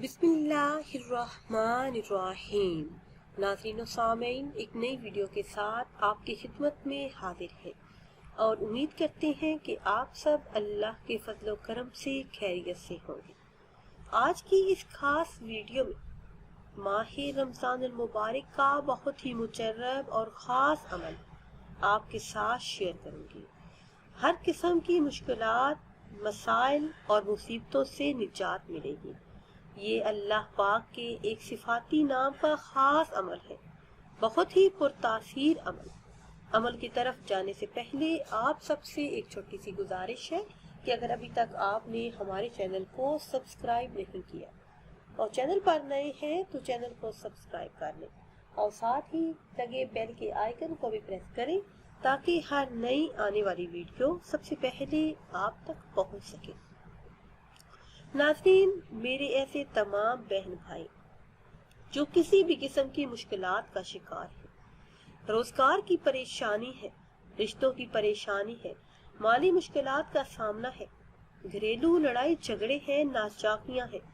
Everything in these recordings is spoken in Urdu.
بسم اللہ الرحمن الرحیم۔ ناظرین و سامعین، ایک نئی ویڈیو کے ساتھ آپ کی خدمت میں حاضر ہے اور امید کرتے ہیں کہ آپ سب اللہ کے فضل و کرم سے خیریت سے ہوں گے۔ آج کی اس خاص ویڈیو میں ماہ رمضان المبارک کا بہت ہی مجرب اور خاص عمل آپ کے ساتھ شیئر کروں گی۔ ہر قسم کی مشکلات، مسائل اور مصیبتوں سے نجات ملے گی۔ یہ اللہ پاک کے ایک صفاتی نام کا خاص عمل ہے، بہت ہی پرتاثیر عمل۔ عمل کی طرف جانے سے پہلے آپ سب سے ایک چھوٹی سی گزارش ہے کہ اگر ابھی تک آپ نے ہمارے چینل کو سبسکرائب نہیں کیا اور چینل پر نئے ہیں تو چینل کو سبسکرائب کر لیں اور ساتھ ہی لگے بیل کے آئیکن کو بھی پریس کریں تاکہ ہر نئی آنے والی ویڈیو سب سے پہلے آپ تک پہنچ سکے۔ ناظرین، میرے ایسے تمام بہن بھائی جو کسی بھی قسم کی مشکلات کا شکار ہیں، روزگار کی پریشانی ہے، رشتوں کی پریشانی ہے، مالی مشکلات کا سامنا ہے، گھریلو لڑائی جھگڑے ہیں، ناچاکیاں ہیں،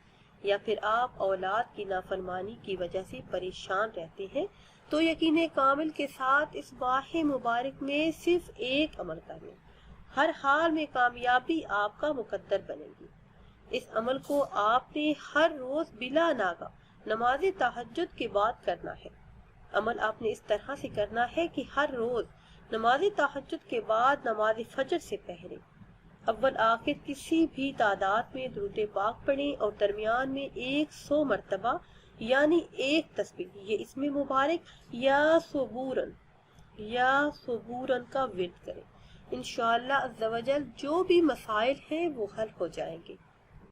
یا پھر آپ اولاد کی نافرمانی کی وجہ سے پریشان رہتے ہیں، تو یقین کامل کے ساتھ اس ماہ مبارک میں صرف ایک عمل کر لیں۔ ہر حال میں کامیابی آپ کا مقدر بنے گی۔ اس عمل کو آپ نے ہر روز بلا ناغہ نماز تہجد کے بعد کرنا ہے۔ عمل آپ نے اس طرح سے کرنا ہے کہ ہر روز نماز تہجد کے بعد نماز فجر سے پہلے اول آخر کسی بھی تعداد میں درود پاک پڑھیں اور درمیان میں 100 مرتبہ یعنی ایک تسبیح، یہ اسم مبارک یا صبورن کا ورد کریں۔ انشاءاللہ عز و جل جو بھی مسائل ہیں وہ حل ہو جائیں گے۔